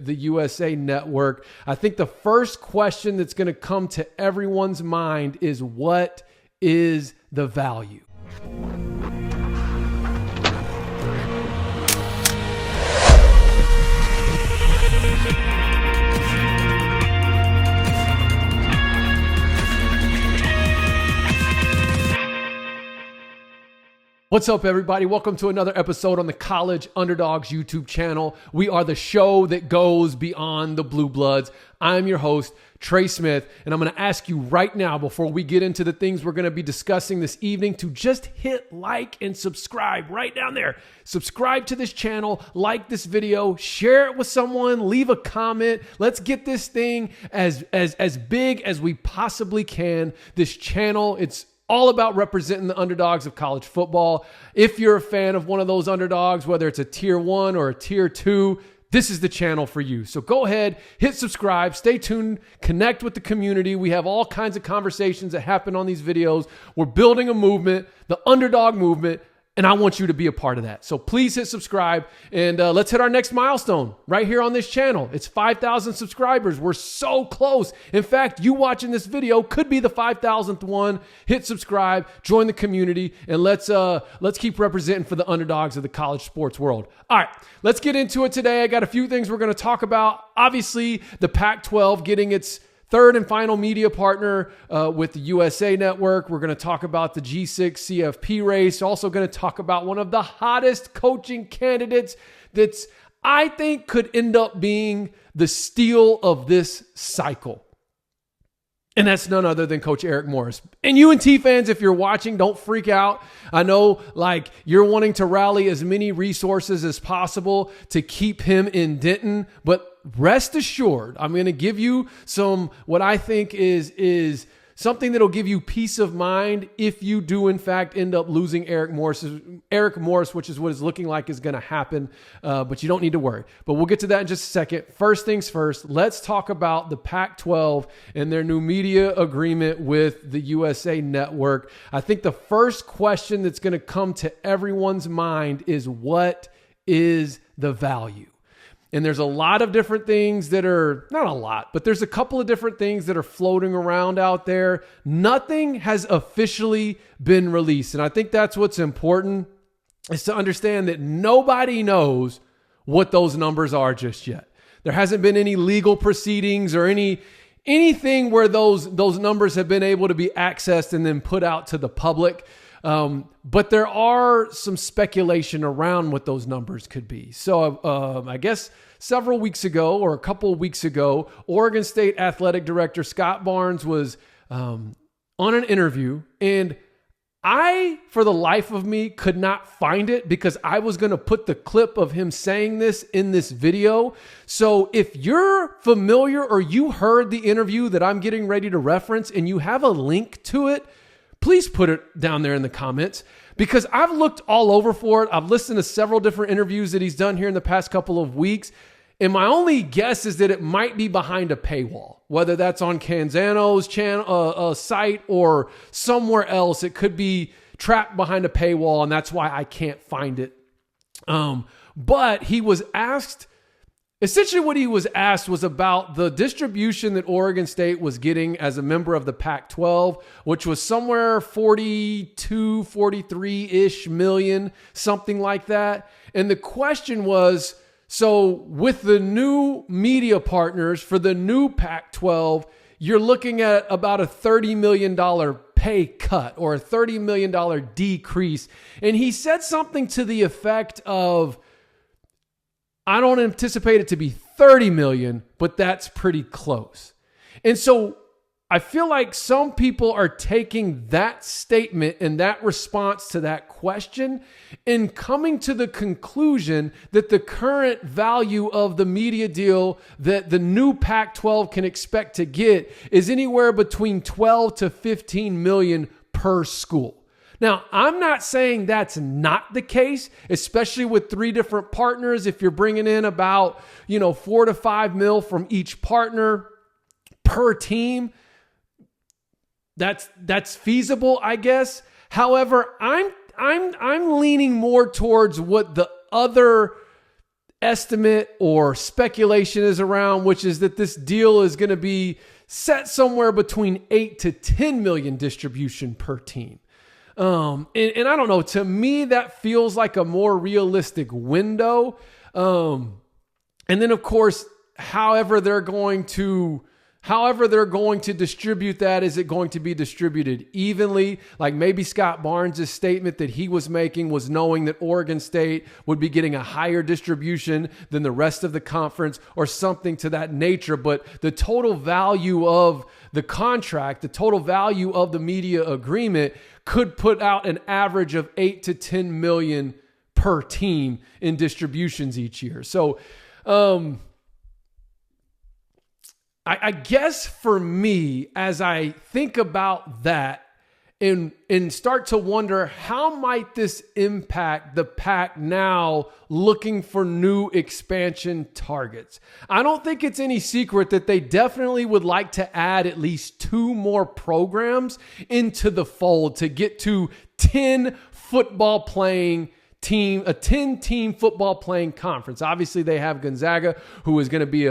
the USA Network. I think the first question that's going to come to everyone's mind is, what is the value? What's up, everybody? Welcome to another episode on the College Underdogs YouTube channel. We are the show that goes beyond the blue bloods. I'm your host, Trey Smith, and I'm going to ask you right now, before we get into the things we're going to be discussing this evening, to just hit like and subscribe right down there. Subscribe to this channel, like this video, share it with someone, leave a comment. Let's get this thing as big as we possibly can. This channel, it's all about representing the underdogs of college football. If you're a fan of one of those underdogs, whether it's a tier 1 or a tier 2, this is the channel for you. So go ahead, hit subscribe, stay tuned, connect with the community. We have all kinds of conversations that happen on these videos. We're building a movement, the underdog movement, and I want you to be a part of that. So please hit subscribe, and let's hit our next milestone right here on this channel. It's 5,000 subscribers. We're so close. In fact, you watching this video could be the 5,000th one. Hit subscribe, join the community, and let's keep representing for the underdogs of the college sports world. All right, let's get into it today. I got a few things we're going to talk about. Obviously, the Pac-12 getting its third and final media partner with the USA Network. We're going to talk about the G6 CFP race. Also going to talk about one of the hottest coaching candidates that's, I think, could end up being the steal of this cycle. And that's none other than Coach Eric Morris. And UNT fans, if you're watching, don't freak out. I know you're wanting to rally as many resources as possible to keep him in Denton, but rest assured, I'm going to give you what I think is something that'll give you peace of mind if you do, in fact, end up losing Eric Morris, which is what it's looking like is going to happen. But you don't need to worry. But we'll get to that in just a second. First things first, let's talk about the Pac-12 and their new media agreement with the USA Network. I think the first question that's going to come to everyone's mind is, what is the value? And there's a lot of different things that are, not a lot, but there's a couple of different things that are floating around out there. Nothing has officially been released. And I think that's what's important, is to understand that nobody knows what those numbers are just yet. There hasn't been any legal proceedings or anything where those numbers have been able to be accessed and then put out to the public. But there are some speculation around what those numbers could be. So I guess several weeks ago, or a couple of weeks ago, Oregon State Athletic Director Scott Barnes was on an interview, and I, for the life of me, could not find it because I was going to put the clip of him saying this in this video. So if you're familiar or you heard the interview that I'm getting ready to reference and you have a link to it, please put it down there in the comments, because I've looked all over for it. I've listened to several different interviews that he's done here in the past couple of weeks. And my only guess is that it might be behind a paywall, whether that's on Canzano's channel, site, or somewhere else. It could be trapped behind a paywall, and that's why I can't find it. But he was asked, essentially what he was asked was about the distribution that Oregon State was getting as a member of the Pac-12, which was somewhere 42, 43-ish million, something like that. And the question was, so with the new media partners for the new Pac-12, you're looking at about a $30 million pay cut or a $30 million decrease. And he said something to the effect of, I don't anticipate it to be 30 million, but that's pretty close. And so I feel like some people are taking that statement and that response to that question and coming to the conclusion that the current value of the media deal that the new Pac-12 can expect to get is anywhere between 12 to 15 million per school. Now, I'm not saying that's not the case, especially with 3 different partners. If you're bringing in about, 4 to 5 mil from each partner per team, that's feasible, I guess. However, I'm leaning more towards what the other estimate or speculation is around, which is that this deal is going to be set somewhere between 8 to 10 million distribution per team. And I don't know, to me, that feels like a more realistic window. And then of course, however they're going to distribute that, is it going to be distributed evenly? Like maybe Scott Barnes' statement that he was making was knowing that Oregon State would be getting a higher distribution than the rest of the conference or something to that nature. But the total value of the contract, the total value of the media agreement could put out an average of 8 to 10 million per team in distributions each year. So, I guess for me, as I think about that and start to wonder, how might this impact the PAC now looking for new expansion targets? I don't think it's any secret that they definitely would like to add at least 2 more programs into the fold to get to 10 football playing team, a 10-team football playing conference. Obviously, they have Gonzaga, who is going to be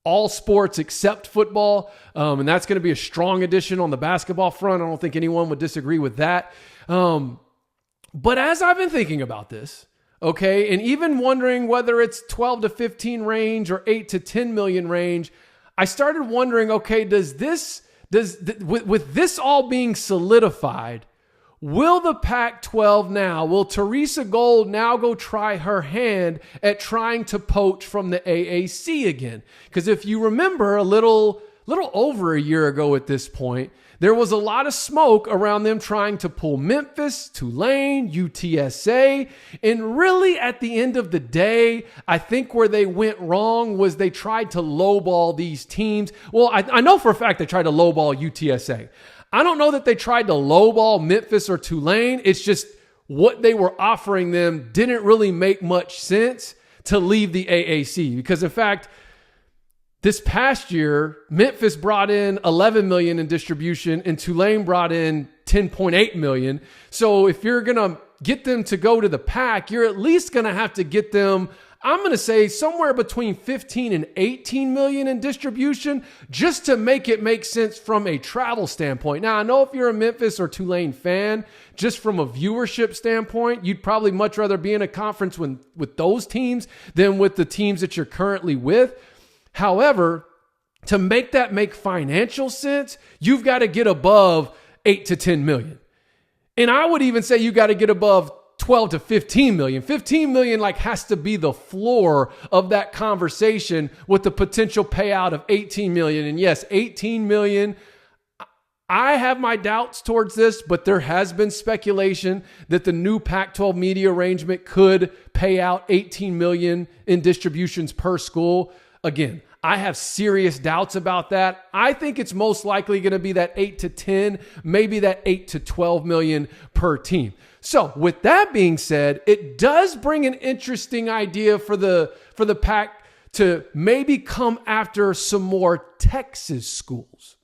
all sports except football. And that's going to be a strong addition on the basketball front. I don't think anyone would disagree with that. But as I've been thinking about this, okay, and even wondering whether it's 12 to 15 range or 8 to 10 million range, I started wondering, okay, with this all being solidified, will the Pac-12 now, will Teresa Gold now go try her hand at trying to poach from the AAC again? Because if you remember a little over a year ago at this point, there was a lot of smoke around them trying to pull Memphis, Tulane, UTSA. And really at the end of the day, I think where they went wrong was they tried to lowball these teams. Well, I know for a fact they tried to lowball UTSA. I don't know that they tried to lowball Memphis or Tulane. It's just what they were offering them didn't really make much sense to leave the AAC. Because in fact, this past year, Memphis brought in 11 million in distribution and Tulane brought in 10.8 million. So if you're going to get them to go to the PAC, you're at least going to have to get them, I'm going to say, somewhere between 15 and 18 million in distribution just to make it make sense from a travel standpoint. Now, I know if you're a Memphis or Tulane fan, just from a viewership standpoint, you'd probably much rather be in a conference with those teams than with the teams that you're currently with. However, to make that make financial sense, you've got to get above 8 to 10 million. And I would even say you got to get above 12 to 15 million. 15 million has to be the floor of that conversation with the potential payout of 18 million. And yes, 18 million. I have my doubts towards this, but there has been speculation that the new Pac-12 media arrangement could pay out 18 million in distributions per school. Again, I have serious doubts about that. I think it's most likely going to be that 8 to 10, maybe that 8 to 12 million per team. So with that being said, it does bring an interesting idea for the PAC to maybe come after some more Texas schools.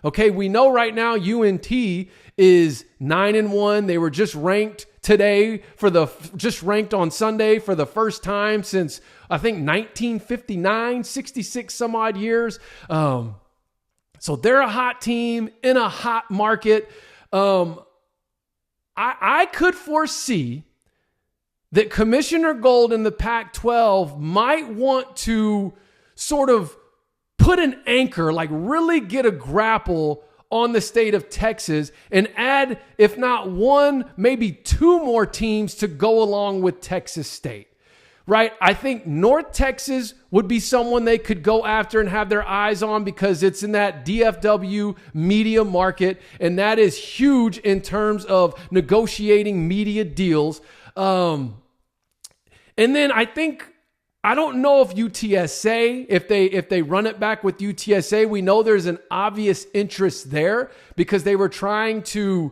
Okay, we know right now UNT is 9-1. They were just ranked today just ranked on Sunday for the first time since I think 1959, 66 some odd years. So they're a hot team in a hot market. I could foresee that Commissioner Gold in the Pac-12 might want to sort of put an anchor, really get a grapple on the state of Texas and add, if not one, maybe 2 more teams to go along with Texas State, right? I think North Texas would be someone they could go after and have their eyes on because it's in that DFW media market, and that is huge in terms of negotiating media deals. And then I don't know if UTSA, if they run it back with UTSA, we know there's an obvious interest there because they were trying to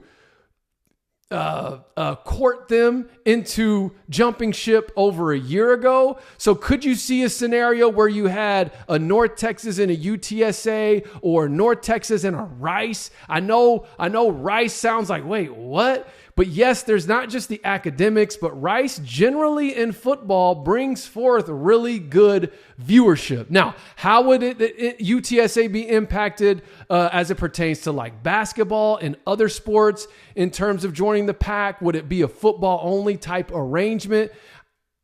court them into jumping ship over a year ago. So could you see a scenario where you had a North Texas and a UTSA or North Texas and a Rice? I know Rice sounds like, wait, what? But yes, there's not just the academics, but Rice generally in football brings forth really good viewership. Now, how would UTSA be impacted as it pertains to like basketball and other sports in terms of joining the PAC? Would it be a football only type arrangement?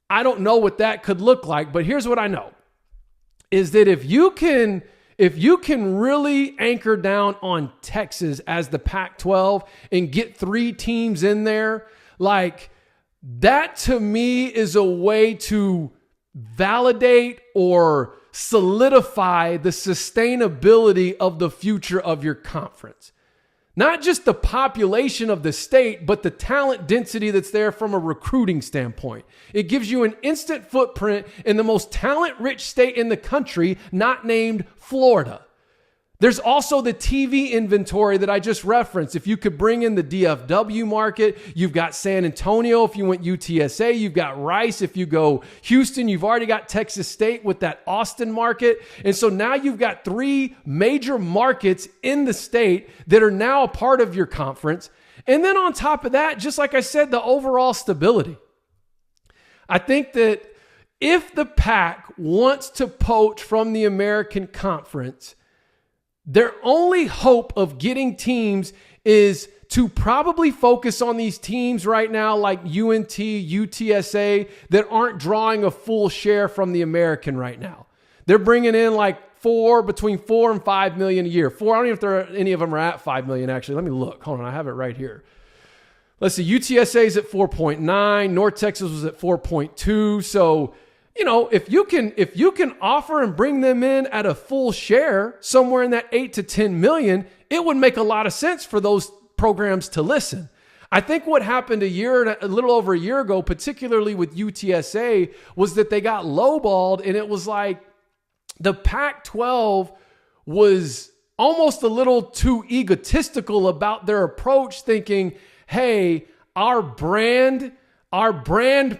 I don't know what that could look like, but here's what I know is that if you can really anchor down on Texas as the Pac-12 and get 3 teams in there, like that to me is a way to validate or solidify the sustainability of the future of your conference. Not just the population of the state, but the talent density that's there from a recruiting standpoint. It gives you an instant footprint in the most talent-rich state in the country, not named Florida. There's also the TV inventory that I just referenced. If you could bring in the DFW market, you've got San Antonio if you went UTSA, you've got Rice if you go Houston, you've already got Texas State with that Austin market. And so now you've got 3 major markets in the state that are now a part of your conference. And then on top of that, just like I said, the overall stability. I think that if the PAC wants to poach from the American Conference, their only hope of getting teams is to probably focus on these teams right now like UNT, UTSA that aren't drawing a full share from the American right now. They're bringing in like between 4 and 5 million a year. I don't know if any of them are at 5 million actually. Let me look. Hold on, I have it right here. Let's see, UTSA is at 4.9. North Texas was at 4.2. So, you know, if you can offer and bring them in at a full share, somewhere in that 8 to 10 million, it would make a lot of sense for those programs to listen. I think what happened a little over a year ago, particularly with UTSA, was that they got lowballed, and it was like the Pac-12 was almost a little too egotistical about their approach, thinking, hey, our brand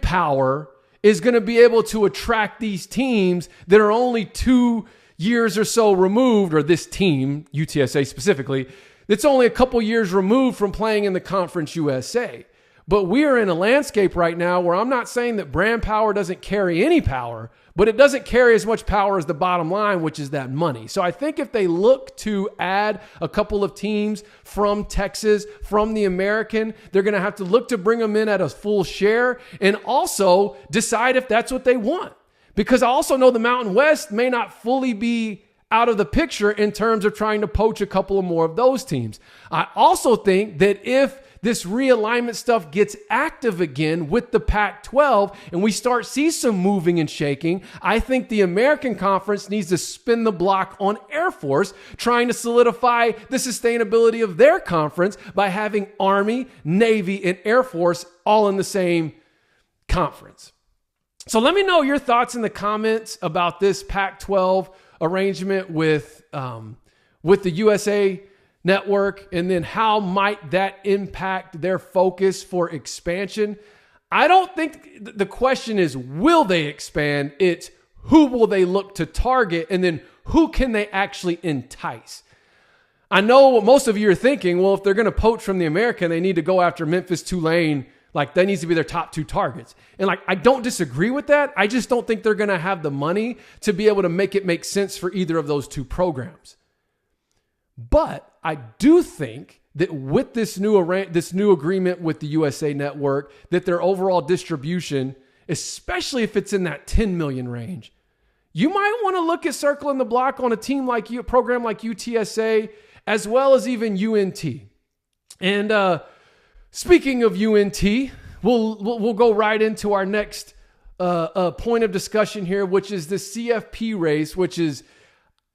power is going to be able to attract these teams that are only 2 years or so removed, or this team, UTSA specifically, that's only a couple years removed from playing in the Conference USA. But we are in a landscape right now where I'm not saying that brand power doesn't carry any power, but it doesn't carry as much power as the bottom line, which is that money. So I think if they look to add a couple of teams from Texas, from the American, they're going to have to look to bring them in at a full share and also decide if that's what they want. Because I also know the Mountain West may not fully be out of the picture in terms of trying to poach a couple of more of those teams. I also think that if this realignment stuff gets active again with the Pac-12 and we start see some moving and shaking, I think the American Conference needs to spin the block on Air Force, trying to solidify the sustainability of their conference by having Army, Navy, and Air Force all in the same conference. So let me know your thoughts in the comments about this Pac-12 arrangement with the USA Network, and then how might that impact their focus for expansion. I don't think the question is, will they expand? It's who will they look to target, and then who can they actually entice? I know what most of you are thinking, well, if they're going to poach from the American, they need to go after Memphis, Tulane. Like, that needs to be their top 2 targets. And like, I don't disagree with that. I just don't think they're going to have the money to be able to make it make sense for either of those 2 programs. But I do think that with this new agreement with the USA Network, that their overall distribution, especially if it's in that 10 million range, you might want to look at circling the block on a program like UTSA, as well as even UNT. And speaking of UNT, we'll go right into our next point of discussion here, which is the CFP race, which is,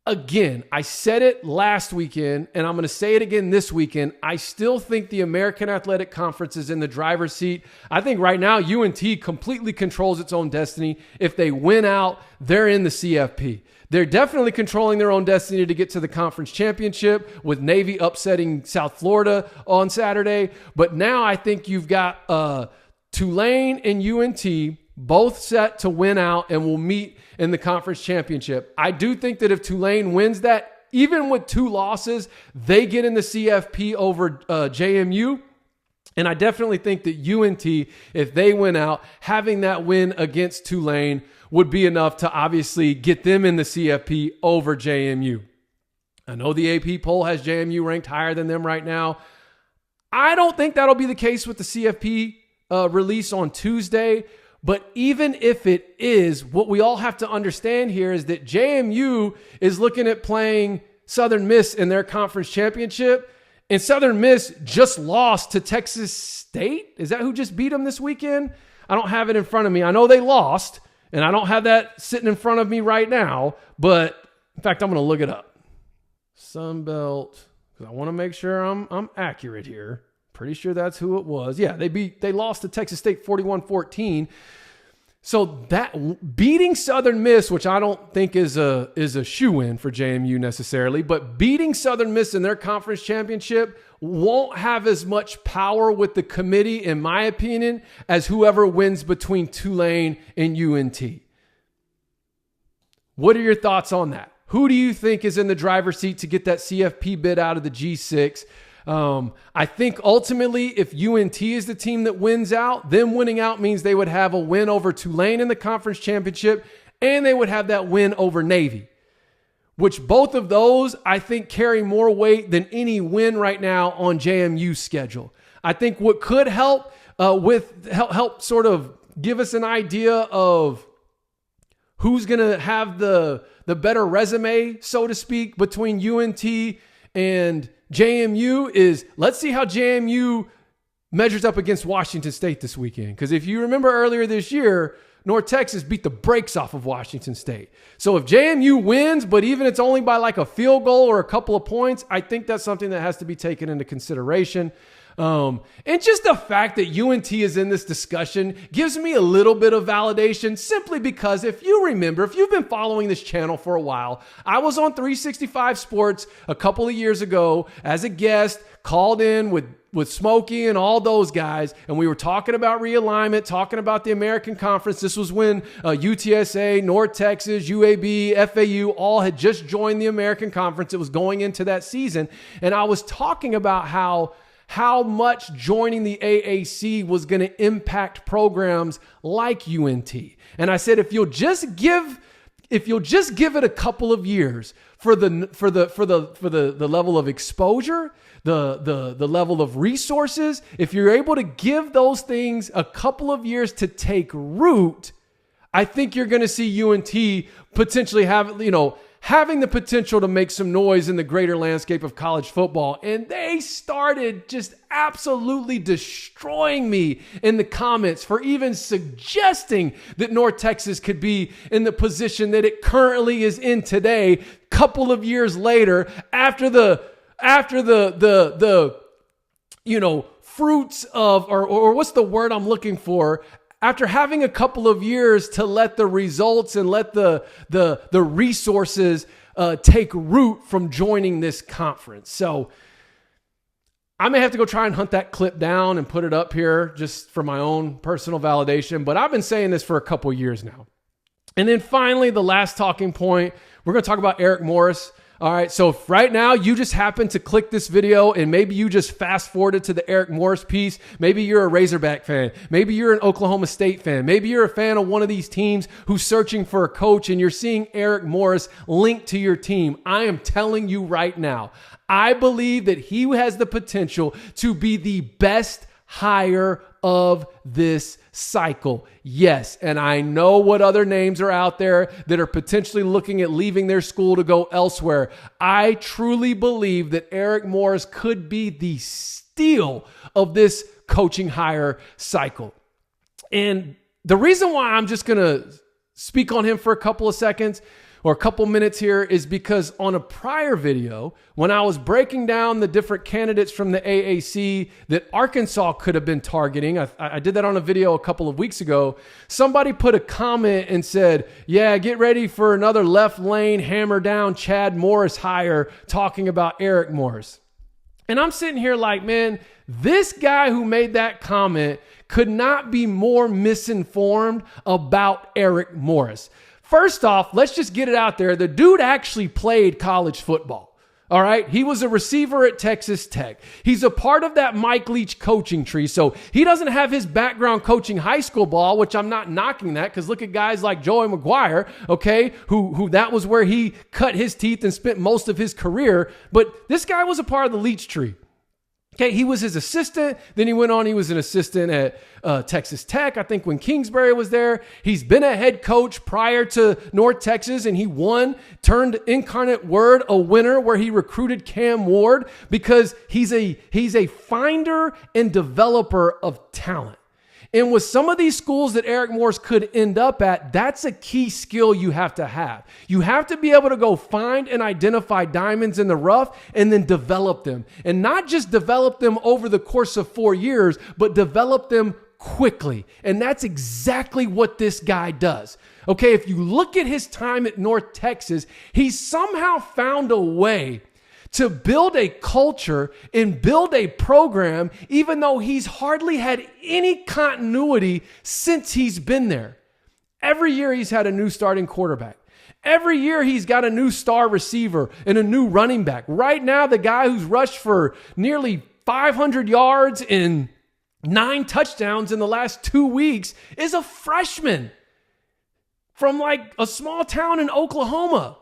again, I said it last weekend, and I'm going to say it again this weekend. I still think the American Athletic Conference is in the driver's seat. I think right now UNT completely controls its own destiny. If they win out, they're in the CFP. They're definitely controlling their own destiny to get to the conference championship, with Navy upsetting South Florida on Saturday. But now I think you've got Tulane and UNT both set to win out and will meet in the conference championship. I do think that if Tulane wins that, even with 2 losses, they get in the CFP over JMU. And I definitely think that UNT, if they went out, having that win against Tulane would be enough to obviously get them in the CFP over JMU. I know the AP poll has JMU ranked higher than them right now. I don't think that'll be the case with the CFP release on Tuesday. But even if it is, what we all have to understand here is that JMU is looking at playing Southern Miss in their conference championship. And Southern Miss just lost to Texas State. Is that who just beat them this weekend? I don't have it in front of me. I know they lost, and I don't have that sitting in front of me right now. But, in fact, I'm going to look it up. Sunbelt, because I want to make sure I'm accurate here. Pretty sure that's who it was. Yeah, they lost to Texas State 41-14. So that beating Southern Miss, which I don't think is a shoe-in for JMU necessarily, but beating Southern Miss in their conference championship won't have as much power with the committee, in my opinion, as whoever wins between Tulane and UNT. What are your thoughts on that? Who do you think is in the driver's seat to get that CFP bid out of the G6? I think ultimately if UNT is the team that wins out, them winning out means they would have a win over Tulane in the conference championship, and they would have that win over Navy, which both of those I think carry more weight than any win right now on JMU's schedule. I think what could help help sort of give us an idea of who's going to have the better resume, so to speak, between UNT and JMU is, let's see how JMU measures up against Washington State this weekend. Because if you remember earlier this year, North Texas beat the brakes off of Washington State. So if JMU wins, but even it's only by like a field goal or a couple of points, I think that's something that has to be taken into consideration. And just the fact that UNT is in this discussion gives me a little bit of validation, simply because if you remember, if you've been following this channel for a while, I was on 365 Sports a couple of years ago as a guest, called in with Smokey and all those guys, and we were talking about realignment, talking about the American Conference. This was when UTSA, North Texas, UAB, FAU all had just joined the American Conference. It was going into that season, and I was talking about how much joining the AAC was going to impact programs like UNT. And I said, if you'll just give it a couple of years for the level of exposure, the level of resources, if you're able to give those things a couple of years to take root, I think you're going to see UNT potentially having the potential to make some noise in the greater landscape of college football. And they started just absolutely destroying me in the comments for even suggesting that North Texas could be in the position that it currently is in today, couple of years later, after the fruits of, or what's the word I'm looking for, after having a couple of years to let the results and let the resources take root from joining this conference. So I may have to go try and hunt that clip down and put it up here just for my own personal validation. But I've been saying this for a couple of years now. And then finally, the last talking point, we're going to talk about Eric Morris. All right, so if right now you just happen to click this video and maybe you just fast forwarded to the Eric Morris piece, maybe you're a Razorback fan, maybe you're an Oklahoma State fan, maybe you're a fan of one of these teams who's searching for a coach and you're seeing Eric Morris linked to your team. I am telling you right now, I believe that he has the potential to be the best hire of this cycle. Yes, and I know what other names are out there that are potentially looking at leaving their school to go elsewhere. I truly believe that Eric Morris could be the steal of this coaching hire cycle. And the reason why I'm just going to speak on him for a couple of seconds or a couple minutes here is because on a prior video, when I was breaking down the different candidates from the AAC that Arkansas could have been targeting, I did that on a video a couple of weeks ago. Somebody put a comment and said, yeah, get ready for another left lane hammer down Chad Morris hire, talking about Eric Morris. And I'm sitting here like, man, this guy who made that comment could not be more misinformed about Eric Morris. First off, let's just get it out there. The dude actually played college football. All right. He was a receiver at Texas Tech. He's a part of that Mike Leach coaching tree. So he doesn't have his background coaching high school ball, which I'm not knocking that, because look at guys like Joey McGuire, okay, who that was where he cut his teeth and spent most of his career. But this guy was a part of the Leach tree. Okay, he was his assistant. Then he went on. He was an assistant at Texas Tech, I think, when Kingsbury was there. He's been a head coach prior to North Texas, and he turned Incarnate Word a winner where he recruited Cam Ward because he's a finder and developer of talent. And with some of these schools that Eric Morris could end up at, that's a key skill you have to have. You have to be able to go find and identify diamonds in the rough and then develop them. And not just develop them over the course of 4 years, but develop them quickly. And that's exactly what this guy does. Okay, if you look at his time at North Texas, he somehow found a way to build a culture and build a program, even though he's hardly had any continuity since he's been there. Every year he's had a new starting quarterback. Every year he's got a new star receiver and a new running back. Right now, the guy who's rushed for nearly 500 yards and 9 touchdowns in the last 2 weeks is a freshman from like a small town in Oklahoma.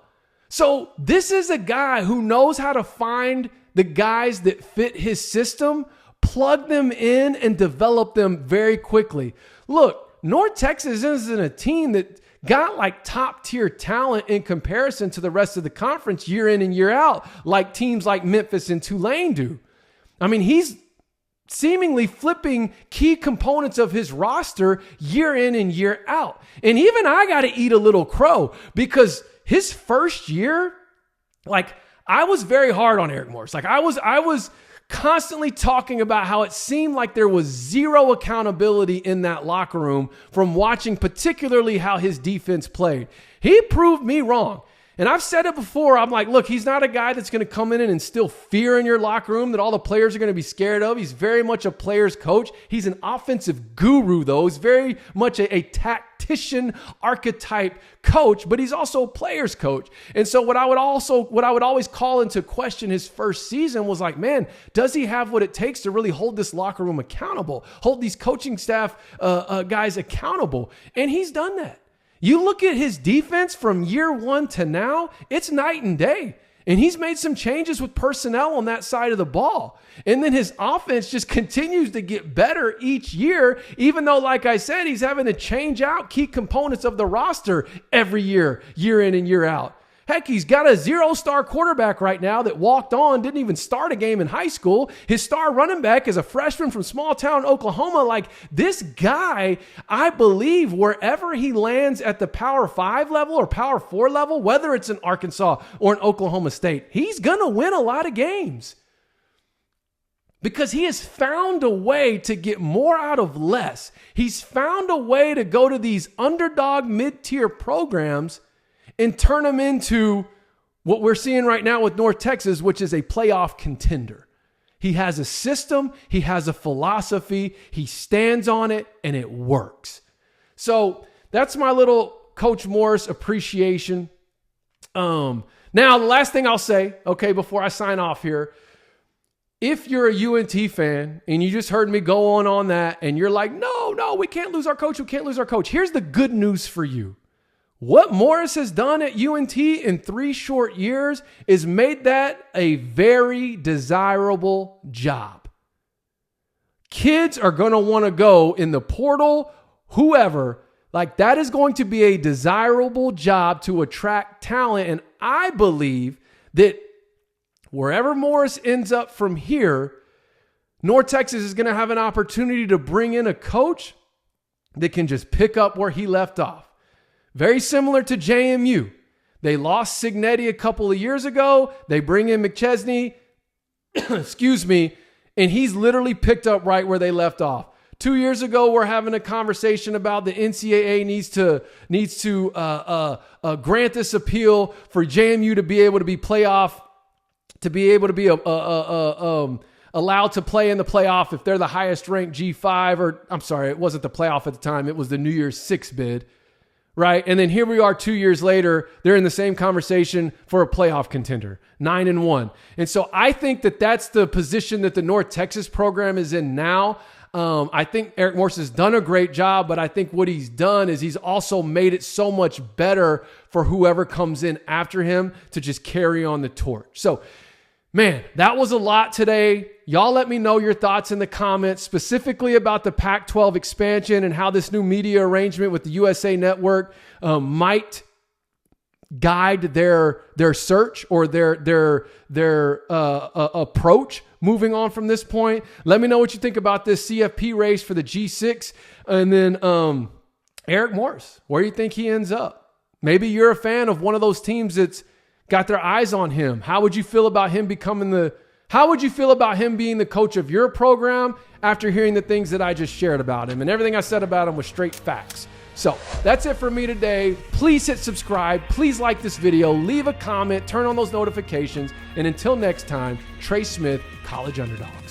So this is a guy who knows how to find the guys that fit his system, plug them in, and develop them very quickly. Look, North Texas isn't a team that got like top tier talent in comparison to the rest of the conference year in and year out, like teams like Memphis and Tulane do. I mean, he's seemingly flipping key components of his roster year in and year out. And even I got to eat a little crow because his first year, like, I was very hard on Eric Morris. Like, I was constantly talking about how it seemed like there was zero accountability in that locker room from watching particularly how his defense played. He proved me wrong. And I've said it before. I'm like, look, he's not a guy that's going to come in and instill fear in your locker room that all the players are going to be scared of. He's very much a player's coach. He's an offensive guru, though. He's very much a tactician archetype coach, but he's also a player's coach. And so what I would always call into question his first season was like, man, does he have what it takes to really hold this locker room accountable, hold these coaching staff guys accountable? And he's done that. You look at his defense from year one to now, it's night and day. And he's made some changes with personnel on that side of the ball. And then his offense just continues to get better each year, even though, like I said, he's having to change out key components of the roster every year, year in and year out. Heck, he's got a 0-star quarterback right now that walked on, didn't even start a game in high school. His star running back is a freshman from small town Oklahoma. Like, this guy, I believe wherever he lands at the Power 5 level or Power 4 level, whether it's in Arkansas or in Oklahoma State, he's going to win a lot of games. Because he has found a way to get more out of less. He's found a way to go to these underdog mid-tier programs and turn them into what we're seeing right now with North Texas, which is a playoff contender. He has a system, he has a philosophy, he stands on it, and it works. So that's my little Coach Morris appreciation. Now, the last thing I'll say, okay, before I sign off here, if you're a UNT fan and you just heard me go on that and you're like, no, we can't lose our coach, here's the good news for you. What Morris has done at UNT in 3 short years is made that a very desirable job. Kids are going to want to go in the portal, whoever, like that is going to be a desirable job to attract talent. And I believe that wherever Morris ends up from here, North Texas is going to have an opportunity to bring in a coach that can just pick up where he left off. Very similar to JMU. They lost Signetti a couple of years ago. They bring in McChesney, and he's literally picked up right where they left off. 2 years ago, we're having a conversation about the NCAA needs to grant this appeal for JMU to be able to be playoff, to be able to be allowed to play in the playoff if they're the highest ranked G5, or I'm sorry, it wasn't the playoff at the time. It was the New Year's 6 bid. right? And then here we are 2 years later, they're in the same conversation for a playoff contender, 9-1. And so I think that that's the position that the North Texas program is in now. I think Eric Morse has done a great job, but I think what he's done is he's also made it so much better for whoever comes in after him to just carry on the torch. So, man, that was a lot today. Y'all let me know your thoughts in the comments, specifically about the Pac-12 expansion and how this new media arrangement with the USA Network might guide their search or their approach moving on from this point. Let me know what you think about this CFP race for the G6. And then Eric Morse, where do you think he ends up? Maybe you're a fan of one of those teams that's got their eyes on him. How would you feel about him how would you feel about him being the coach of your program after hearing the things that I just shared about him? And everything I said about him was straight facts. So that's it for me today. Please hit subscribe. Please like this video. Leave a comment. Turn on those notifications. And until next time, Trey Smith, College Underdog.